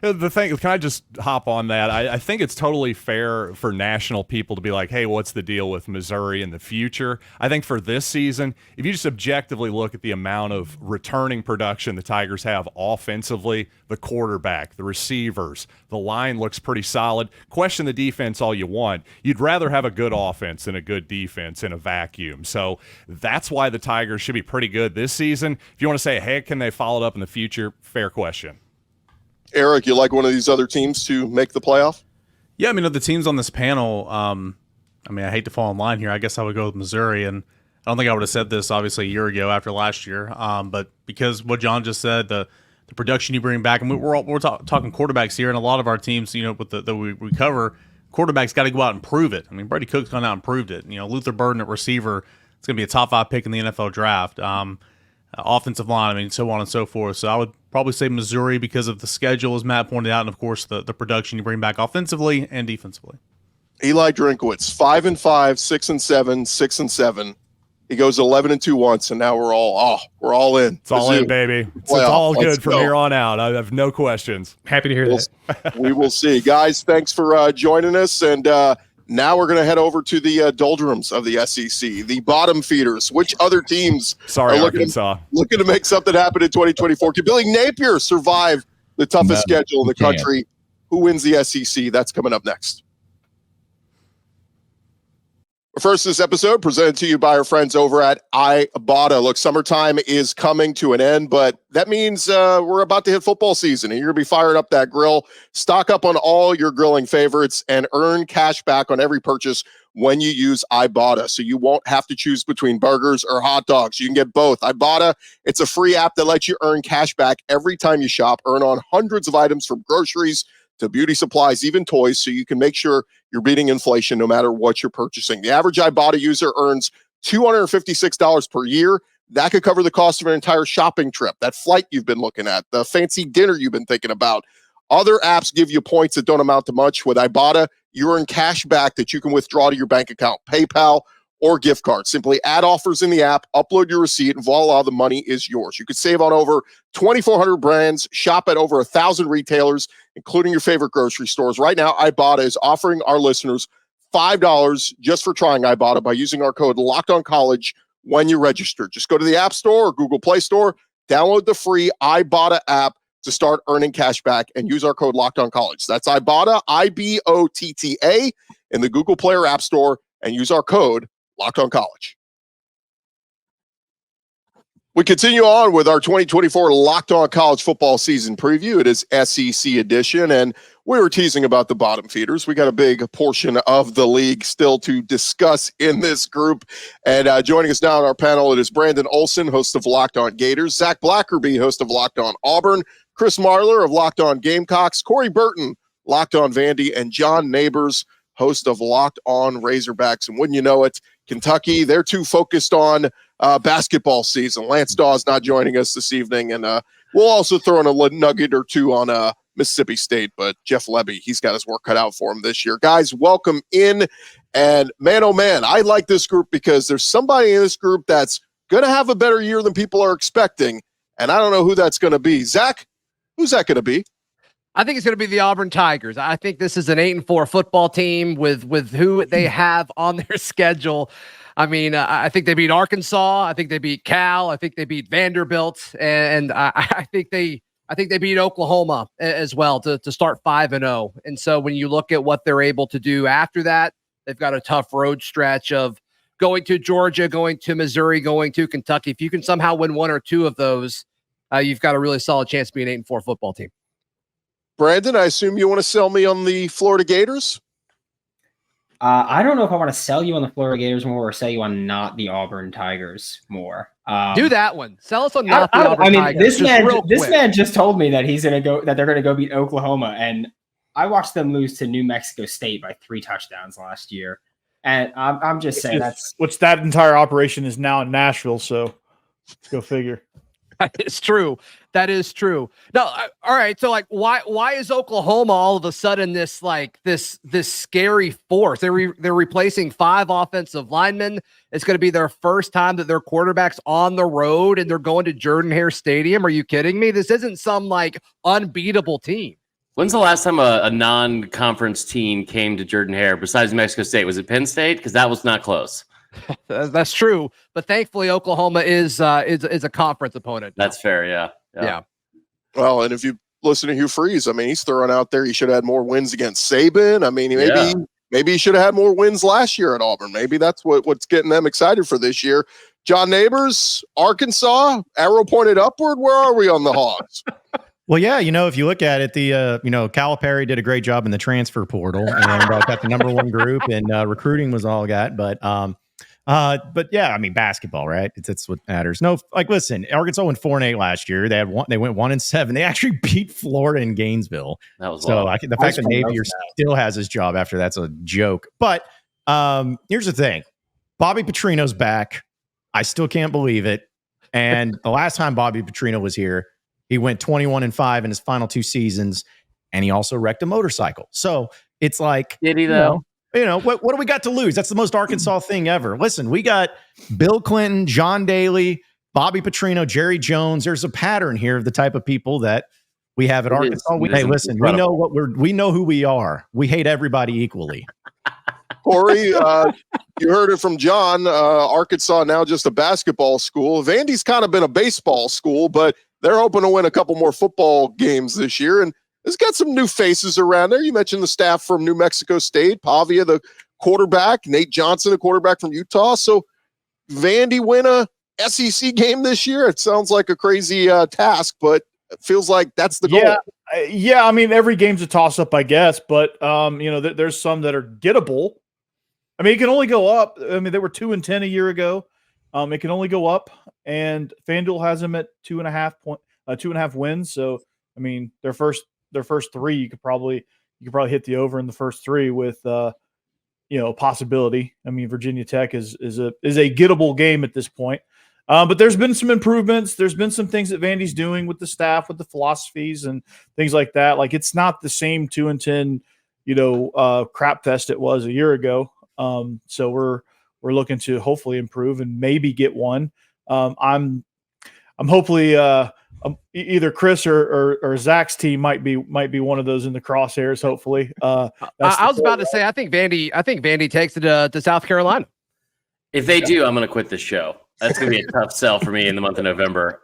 Speaker 8: The thing, can I just hop on that? I think it's totally fair for national people to be like, hey, what's the deal with Missouri in the future? I think for this season, if you just objectively look at the amount of returning production the Tigers have offensively, the quarterback, the receivers, the line looks pretty solid. Question the defense all you want. You'd rather have a good offense than a good defense in a vacuum. So that's why the Tigers should be pretty good this season. If you want to say, hey, can they follow it up in the future? Fair question.
Speaker 1: Eric, you like one of these other teams to make the playoff?
Speaker 9: Yeah, I mean, of the teams on this panel, I hate to fall in line here. I guess I would go with Missouri, and I don't think I would have said this, obviously, a year ago after last year. But because what John just said, the production you bring back, and we're talking quarterbacks here, and a lot of our teams, with that we cover, quarterbacks got to go out and prove it. I mean, Brady Cook's gone out and proved it. Luther Burden at receiver, it's going to be a top 5 pick in the NFL draft. Offensive line, so on and so forth. So I would probably say Missouri because of the schedule, as Matt pointed out, and of course the production you bring back offensively and defensively.
Speaker 1: Eli Drinkowitz, 5-5, 6-7, 6-7. He goes 11-2 once, and now we're all in.
Speaker 8: It's all in, baby. It's all good from here on out. I have no questions.
Speaker 11: Happy to hear that.
Speaker 1: We will see, guys. Thanks for joining us, and now we're going to head over to the doldrums of the SEC, the bottom feeders. Which other teams are looking to make something happen in 2024? Can Billy Napier survive the toughest schedule in the country? Who wins the SEC? That's coming up next. First, this episode presented to you by our friends over at Ibotta. Look, summertime is coming to an end, but that means we're about to hit football season, and you're going to be firing up that grill. Stock up on all your grilling favorites and earn cash back on every purchase when you use Ibotta, so you won't have to choose between burgers or hot dogs. You can get both. Ibotta, it's a free app that lets you earn cash back every time you shop. Earn on hundreds of items from groceries to beauty supplies, even toys, so you can make sure you're beating inflation no matter what you're purchasing. The average Ibotta user earns $256 per year. That could cover the cost of an entire shopping trip, that flight you've been looking at, the fancy dinner you've been thinking about. Other apps give you points that don't amount to much. With Ibotta, you earn cash back that you can withdraw to your bank account, PayPal, or gift card. Simply add offers in the app, upload your receipt, and voila, the money is yours. You could save on over 2,400 brands, shop at over 1,000 retailers, including your favorite grocery stores. Right now, Ibotta is offering our listeners $5 just for trying Ibotta by using our code LOCKEDONCOLLEGE when you register. Just go to the App Store or Google Play Store, download the free Ibotta app to start earning cash back, and use our code LOCKEDONCOLLEGE. That's Ibotta, IBOTTA, in the Google Play or App Store, and use our code Locked On College. We continue on with our 2024 Locked On College football season preview. It is SEC edition, and we were teasing about the bottom feeders. We got a big portion of the league still to discuss in this group. And joining us now on our panel, it is Brandon Olson, host of Locked On Gators, Zach Blackerby, host of Locked On Auburn, Chris Marler of Locked On Gamecocks, Corey Burton, Locked On Vandy, and John Neighbors, host of Locked On Razorbacks. And wouldn't you know it, Kentucky, they're too focused on basketball season. Lance Dawes not joining us this evening, and we'll also throw in a nugget or two on Mississippi State, but Jeff Lebby, he's got his work cut out for him this year. Guys, welcome in, and man, oh man, I like this group because there's somebody in this group that's going to have a better year than people are expecting, and I don't know who that's going to be. Zach, who's that going to be?
Speaker 12: I think it's going to be the Auburn Tigers. I think this is an 8-4 football team with who they have on their schedule. I mean, I think they beat Arkansas. I think they beat Cal. I think they beat Vanderbilt, and I think they beat Oklahoma as well to start 5-0. And so when you look at what they're able to do after that, they've got a tough road stretch of going to Georgia, going to Missouri, going to Kentucky. If you can somehow win one or two of those, you've got a really solid chance to be an 8-4 football team.
Speaker 1: Brandon, I assume you want to sell me on the Florida Gators?
Speaker 13: I don't know if I want to sell you on the Florida Gators more or sell you on not the Auburn Tigers more.
Speaker 12: Do that one. Sell us on not the Auburn Tigers.
Speaker 13: This man just told me that they're gonna go beat Oklahoma, and I watched them lose to New Mexico State by 3 touchdowns last year. And I'm just saying
Speaker 14: that entire operation is now in Nashville, so go figure.
Speaker 12: That is true. That is true. No, all right. So, like, why is Oklahoma all of a sudden this scary force? They're replacing 5 offensive linemen. It's going to be their first time that their quarterback's on the road, and they're going to Jordan-Hare Stadium. Are you kidding me? This isn't some like unbeatable team.
Speaker 15: When's the last time a non-conference team came to Jordan-Hare besides Mexico State? Was it Penn State? Because that was not close.
Speaker 12: That's true, but thankfully Oklahoma is a conference opponent.
Speaker 15: That's fair, yeah.
Speaker 1: Well, and if you listen to Hugh Freeze, I mean, he's throwing out there he should have had more wins against Saban. I mean, maybe he should have had more wins last year at Auburn. Maybe that's what's getting them excited for this year. John Neighbors, Arkansas, arrow pointed upward. Where are we on the Hogs?
Speaker 16: Well, yeah, if you look at it, Calipari did a great job in the transfer portal and got the number 1 group, and recruiting was all got, but yeah, I mean, basketball, right? It's what matters. No, like, listen, Arkansas went 4-8 last year. They went 1-7. They actually beat Florida in Gainesville.
Speaker 15: That was
Speaker 16: so. The fact that Napier still has his job after that's a joke. But here's the thing: Bobby Petrino's back. I still can't believe it. And the last time Bobby Petrino was here, he went 21-5 in his final 2 seasons, and he also wrecked a motorcycle. So it's like,
Speaker 15: did he though?
Speaker 16: What do we got to lose? That's the most Arkansas thing ever. Listen, we got Bill Clinton, John Daly, Bobby Petrino, Jerry Jones. There's a pattern here of the type of people that we have at Arkansas. Hey, listen, incredible. We know who we are. We hate everybody equally.
Speaker 1: Corey, you heard it from John. Arkansas now just a basketball school. Vandy's kind of been a baseball school, but they're hoping to win a couple more football games this year. And it's got some new faces around there. You mentioned the staff from New Mexico State, Pavia, the quarterback, Nate Johnson, a quarterback from Utah. So Vandy win a SEC game this year. It sounds like a crazy task, but it feels like that's the goal.
Speaker 14: Yeah. I mean, every game's a toss up, I guess, but there's some that are gettable. I mean, it can only go up. I mean, they were 2-10 a year ago. It can only go up, and FanDuel has them at 2.5 wins. So, I mean, their first three, you could probably hit the over in the first three with possibility. I mean, Virginia Tech is a gettable game at this point. But there's been some improvements. There's been some things that Vandy's doing with the staff, with the philosophies and things like that. Like, it's not the same 2-10, crap fest it was a year ago. So we're looking to hopefully improve and maybe get one. I'm hopefully either Chris or Zach's team might be one of those in the crosshairs. Hopefully,
Speaker 12: I was about to say I think Vandy takes it to South Carolina.
Speaker 15: If they do, I'm going to quit this show. That's going to be a tough sell for me in the month of November.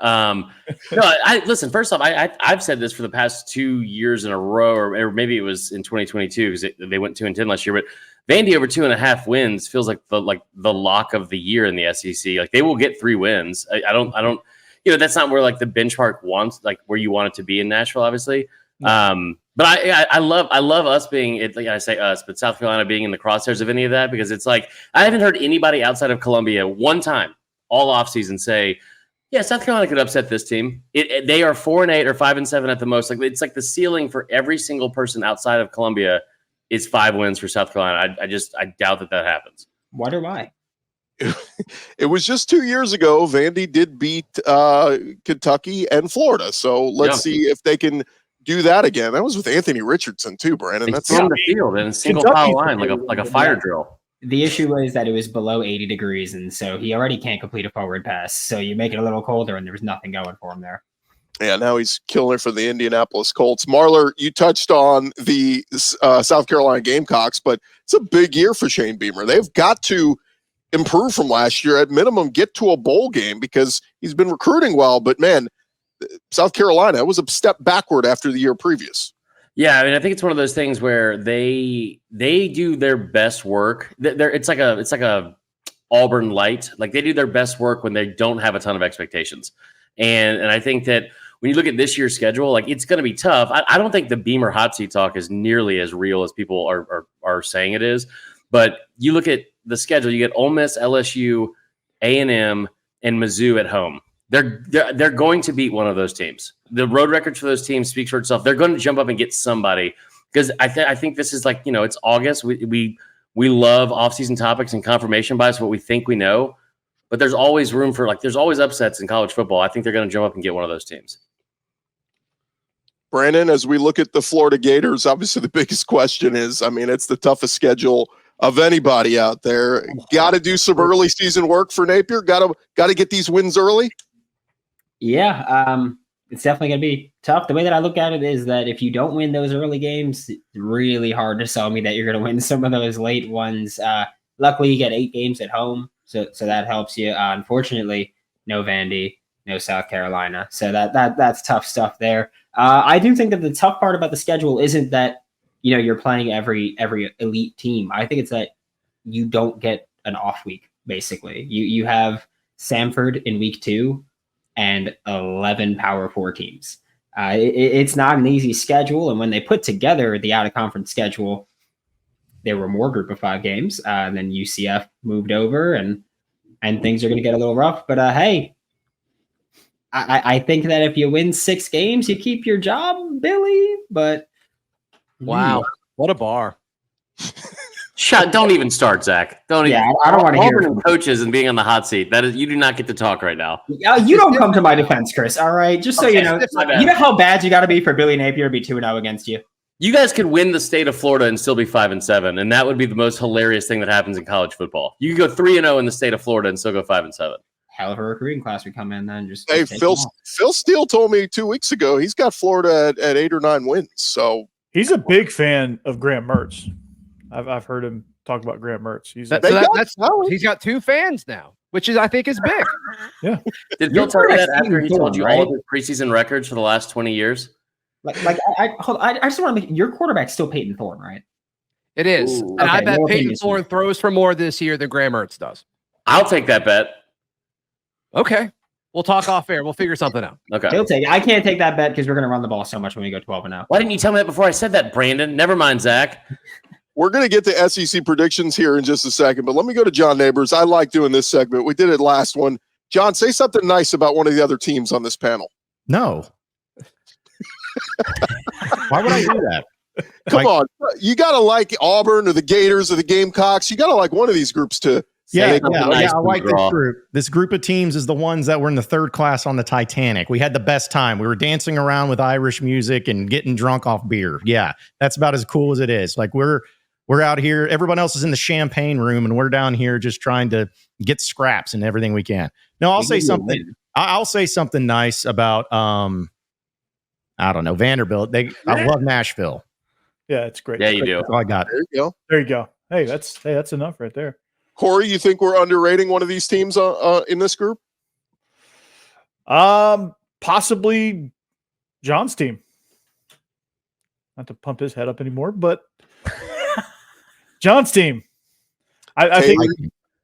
Speaker 15: Listen. First off, I've said this for the past 2 years in a row, or maybe it was in 2022 because they went 2-10 last year. But Vandy over 2.5 wins feels like the lock of the year in the SEC. Like, they will get 3 wins. I don't. That's not where like the benchmark wants, like where you want it to be in Nashville, obviously. But I love us being, I say us, but South Carolina being in the crosshairs of any of that, because it's like I haven't heard anybody outside of Columbia one time all offseason say, yeah, South Carolina could upset this team. They are 4-8 or 5-7 at the most. Like, it's like the ceiling for every single person outside of Columbia is 5 wins for South Carolina. I doubt that happens.
Speaker 13: Wonder why.
Speaker 1: It was just 2 years ago. Vandy did beat Kentucky and Florida. So let's see if they can do that again. That was with Anthony Richardson too, Brandon.
Speaker 15: That's on the field in a single foul line, like a fire drill.
Speaker 13: The issue was that it was below 80 degrees, and so he already can't complete a forward pass. So you make it a little colder, and there was nothing going for him there.
Speaker 1: Yeah, now he's killing it for the Indianapolis Colts. Marler, you touched on the South Carolina Gamecocks, but it's a big year for Shane Beamer. They've got to improve from last year, at minimum get to a bowl game, because he's been recruiting well, but man, South Carolina was a step backward after the year previous.
Speaker 15: Yeah, I mean, I think it's one of those things where they do their best work. It's like a Auburn light. Like, they do their best work when they don't have a ton of expectations. And I think that when you look at this year's schedule, like, it's going to be tough. I don't think the Beamer hot seat talk is nearly as real as people are saying it is. But you look at the schedule, you get Ole Miss, LSU, A&M, and Mizzou at home. They're going to beat one of those teams. The road record for those teams speaks for itself. They're going to jump up and get somebody, because I think this is like, it's August. We love offseason topics and confirmation bias, what we think we know. But there's always room for, there's always upsets in college football. I think they're going to jump up and get one of those teams.
Speaker 1: Brandon, as we look at the Florida Gators, obviously the biggest question is, I mean, it's the toughest schedule of anybody out there. Got to do some early season work for Napier. Got to get these wins early.
Speaker 13: Yeah, it's definitely going to be tough. The way that I look at it is that if you don't win those early games, it's really hard to sell me that you're going to win some of those late ones. Luckily, you get 8 games at home, so that helps you. Unfortunately, no Vandy, no South Carolina, so that's tough stuff there. I do think that the tough part about the schedule isn't that you're playing every elite team. I think it's that you don't get an off week. Basically, you have Samford in week 2. And 11 Power 4 teams. It's not an easy schedule. And when they put together the out-of-conference schedule, there were more Group of 5 games. Then UCF moved over, and things are going to get a little rough. But hey, I think that if you win 6 games, you keep your job, Billy. But
Speaker 12: wow, what a bar!
Speaker 15: Don't even start, Zach.
Speaker 13: I don't want to hear
Speaker 15: from coaches and being on the hot seat. That is, you do not get to talk right now.
Speaker 13: You don't come to my defense, Chris. All right, just so you know how bad you got to be for Billy Napier to be 2-0 against you.
Speaker 15: You guys could win the state of Florida and still be 5-7, and that would be the most hilarious thing that happens in college football. You could go 3-0 in the state of Florida and still go 5-7.
Speaker 13: Hell of a recruiting class would come in then.
Speaker 1: Hey, Phil Steele told me 2 weeks ago he's got Florida at 8 or 9 wins. So
Speaker 14: he's a big fan of Graham Mertz. I've heard him talk about Graham Mertz. He's
Speaker 12: got 2 fans now, which I think is big.
Speaker 14: Yeah.
Speaker 15: Did Bill tell you that after he told you all of his preseason records for the last 20 years?
Speaker 13: I just want to make your quarterback's still Peyton Thorne, right?
Speaker 12: It is.
Speaker 15: Ooh.
Speaker 12: And I
Speaker 13: Okay,
Speaker 12: bet
Speaker 13: more
Speaker 12: Peyton
Speaker 13: opinions.
Speaker 12: Thorne throws for more this year than Graham Mertz does.
Speaker 15: I'll take that bet.
Speaker 12: Okay. We'll talk off air. We'll figure something out.
Speaker 15: Okay.
Speaker 13: He'll take it. I can't take that bet because we're going to run the ball so much when we go 12-0.
Speaker 15: Why didn't you tell me that before I said that, Brandon? Never mind, Zach.
Speaker 1: We're going to get to SEC predictions here in just a second, but let me go to John Neighbors. I like doing this segment. We did it last one. John, say something nice about one of the other teams on this panel.
Speaker 16: No. Why would I do that?
Speaker 1: Come on. You got to like Auburn or the Gators or the Gamecocks. You got to like one of these groups to
Speaker 16: Yeah,
Speaker 15: something
Speaker 16: yeah,
Speaker 15: nice
Speaker 16: I like
Speaker 15: from
Speaker 16: this
Speaker 15: draw.
Speaker 16: group. This group of teams is the ones that were in the third class on the Titanic. We had the best time. We were dancing around with Irish music and getting drunk off beer. Yeah, that's about as cool as it is. Like we're out here. Everyone else is in the champagne room, and we're down here just trying to get scraps and everything we can. No, I'll say something. I'll say something nice about I don't know, Vanderbilt. I love Nashville.
Speaker 14: Yeah, it's great.
Speaker 15: Yeah, you do.
Speaker 16: That's all I got.
Speaker 1: There you go.
Speaker 14: There you go. Hey, that's enough right there.
Speaker 1: Corey, you think we're underrating one of these teams in this group?
Speaker 14: Possibly John's team. Not to pump his head up anymore, but John's team. I think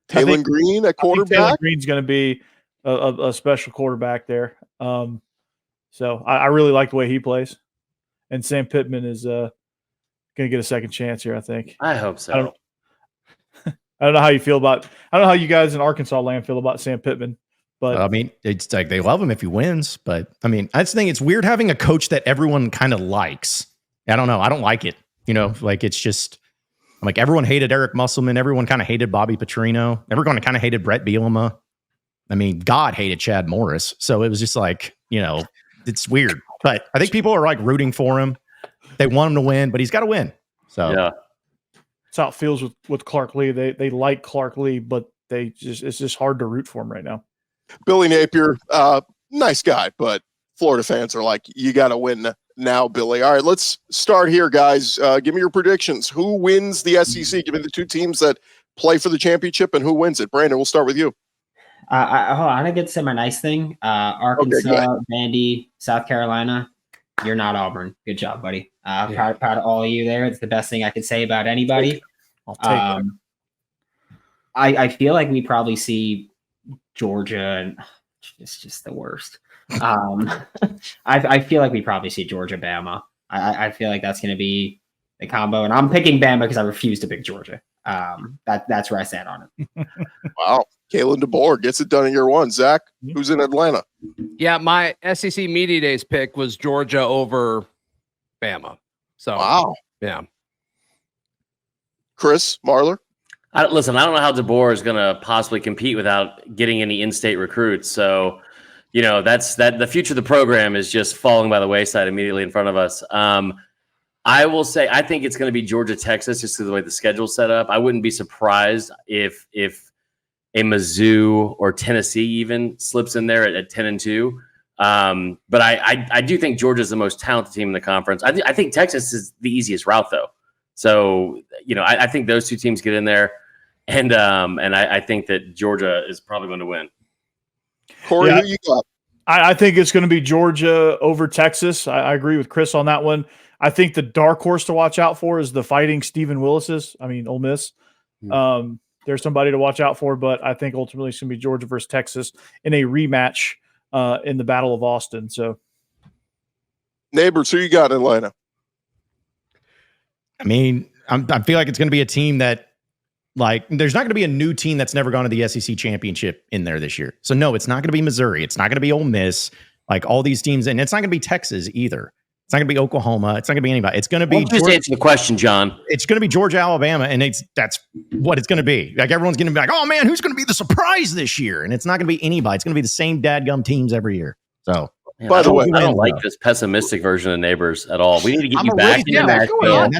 Speaker 1: Taylon Green at quarterback.
Speaker 14: Taylon Green's going to be a special quarterback there. So I really like the way he plays, and Sam Pittman is going to get a second chance here. I think.
Speaker 15: I hope so.
Speaker 14: I don't know how you feel about. I don't know how you guys in Arkansas land feel about Sam Pittman, but
Speaker 16: I mean, it's like they love him if he wins. But I mean, I just think it's weird having a coach that everyone kind of likes. I don't know. I don't like it. You know, like it's just like everyone hated Eric Musselman. Everyone kind of hated Bobby Petrino. Everyone kind of hated Brett Bielema. I mean, God hated Chad Morris. So it was just like, you know, it's weird. But I think people are like rooting for him. They want him to win, but he's got to win. So
Speaker 15: yeah.
Speaker 14: That's how it feels with Clark Lee. They like Clark Lee, but it's just hard to root for him right now.
Speaker 1: Billy Napier, nice guy, but Florida fans are like, you got to win now, Billy. All right, let's start here, guys. Give me your predictions. Who wins the SEC? Give me the two teams that play for the championship and who wins it. Brandon, we'll start with you.
Speaker 13: I get to say my nice thing. Arkansas, Vandy, South Carolina. You're not Auburn. Good job, buddy. Proud of all of you there. It's the best thing I could say about anybody.
Speaker 14: I'll take it.
Speaker 13: I feel like we probably see Georgia, and it's just the worst. I feel like we probably see Georgia, Bama. I feel like that's going to be the combo, and I'm picking Bama because I refuse to pick Georgia. That's where I stand on it.
Speaker 1: Wow. Kalen DeBoer gets it done in year one. Zach, who's in Atlanta?
Speaker 12: Yeah, my SEC Media Days pick was Georgia over Bama. So,
Speaker 1: wow.
Speaker 12: Yeah.
Speaker 1: Chris Marler?
Speaker 15: Listen, I don't know how DeBoer is going to possibly compete without getting any in-state recruits. So, you know, the future of the program is just falling by the wayside immediately in front of us. I will say, I think it's going to be Georgia, Texas, just the way the schedule's set up. I wouldn't be surprised if a Mizzou or Tennessee even slips in there at 10-2. But I do think Georgia's the most talented team in the conference. I think Texas is the easiest route, though. So, you know, I think those two teams get in there, and I think that Georgia is probably going to win.
Speaker 1: Corey, who you got?
Speaker 14: I think it's going to be Georgia over Texas. I agree with Chris on that one. I think the dark horse to watch out for is the Fighting Stephen Willis's. I mean, Ole Miss. There's somebody to watch out for, but I think ultimately it's going to be Georgia versus Texas in a rematch in the Battle of Austin. So,
Speaker 1: Neighbors, who you got in Atlanta?
Speaker 16: I mean, I feel like it's going to be a team that, like, there's not going to be a new team that's never gone to the SEC championship in there this year. So, no, it's not going to be Missouri. It's not going to be Ole Miss. Like, all these teams. And it's not going to be Texas either. It's not going to be Oklahoma. It's not going to be anybody. It's going to be
Speaker 15: Just answer the question, John.
Speaker 16: It's going to be Georgia, Alabama, and that's what it's going to be. Like, everyone's going to be like, oh, man, who's going to be the surprise this year? And it's not going to be anybody. It's going to be the same dadgum teams every year. So,
Speaker 15: man, by the way, I don't like this pessimistic version of Neighbors at all. We need to get you back in
Speaker 12: Nashville.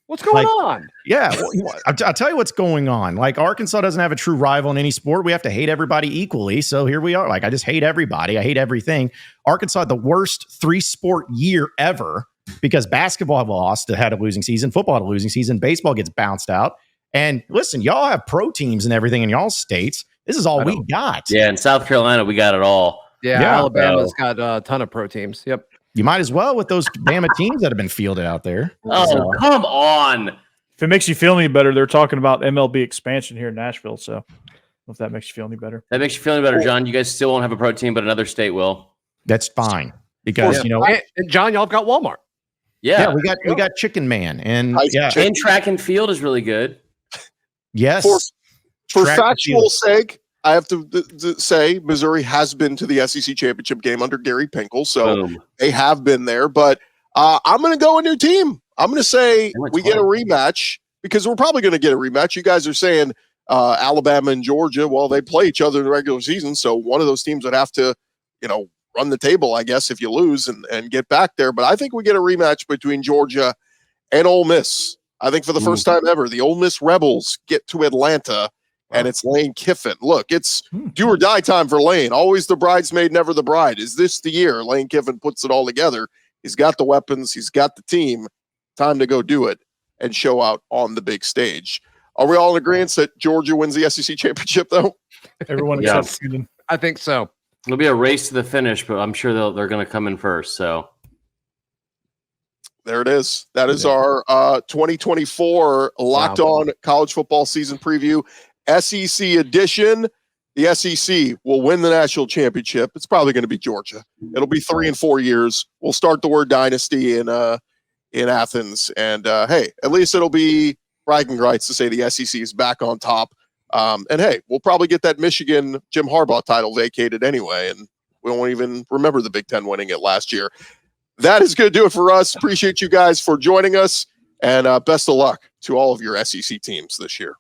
Speaker 12: What's going on?
Speaker 16: Yeah, I'll tell you what's going on. Like, Arkansas doesn't have a true rival in any sport. We have to hate everybody equally. So here we are. Like, I just hate everybody. I hate everything. Arkansas had the worst 3-sport year ever because basketball had a losing season, football had a losing season, baseball gets bounced out. And listen, y'all have pro teams and everything in y'all states. This is all we got.
Speaker 15: Yeah, in South Carolina, we got it all.
Speaker 12: Yeah, Alabama's got a ton of pro teams. Yep.
Speaker 16: You might as well with those Bama teams that have been fielded out there.
Speaker 15: Oh, come on.
Speaker 14: If it makes you feel any better, they're talking about MLB expansion here in Nashville. So if that makes you feel any better.
Speaker 15: That makes you feel any better, John. You guys still won't have a pro team, but another state will.
Speaker 16: That's fine because
Speaker 12: and John, y'all have got Walmart.
Speaker 15: Yeah,
Speaker 16: we got Chicken Man and
Speaker 15: and track and field is really good.
Speaker 16: Yes.
Speaker 1: For factual sake, I have to say Missouri has been to the SEC championship game under Gary Pinkel, so they have been there. But I'm going to go a new team. I'm going to say we get a rematch because we're probably going to get a rematch. You guys are saying Alabama and Georgia. Well, they play each other in the regular season, so one of those teams would have to, run the table, I guess, if you lose and get back there. But I think we get a rematch between Georgia and Ole Miss. I think for the first time ever, the Ole Miss Rebels get to Atlanta, and it's Lane Kiffin. Look, it's do or die time for Lane. Always the bridesmaid, never the bride. Is this the year Lane Kiffin puts it all together? He's got the weapons. He's got the team. Time to go do it and show out on the big stage. Are we all in agreement that Georgia wins the SEC championship, though?
Speaker 14: Everyone except Sweden.
Speaker 12: I think so.
Speaker 15: It'll be a race to the finish, but I'm sure they're going to come in first. So
Speaker 1: there it is. That is our 2024 Locked On College Football Season Preview, SEC edition. The SEC will win the national championship. It's probably going to be Georgia. It'll be 3 and 4 years. We'll start the word dynasty in Athens, and hey, at least it'll be bragging rights to say the SEC is back on top. And hey, we'll probably get that Michigan Jim Harbaugh title vacated anyway, and we won't even remember the Big Ten winning it last year. That is going to do it for us. Appreciate you guys for joining us, and best of luck to all of your SEC teams this year.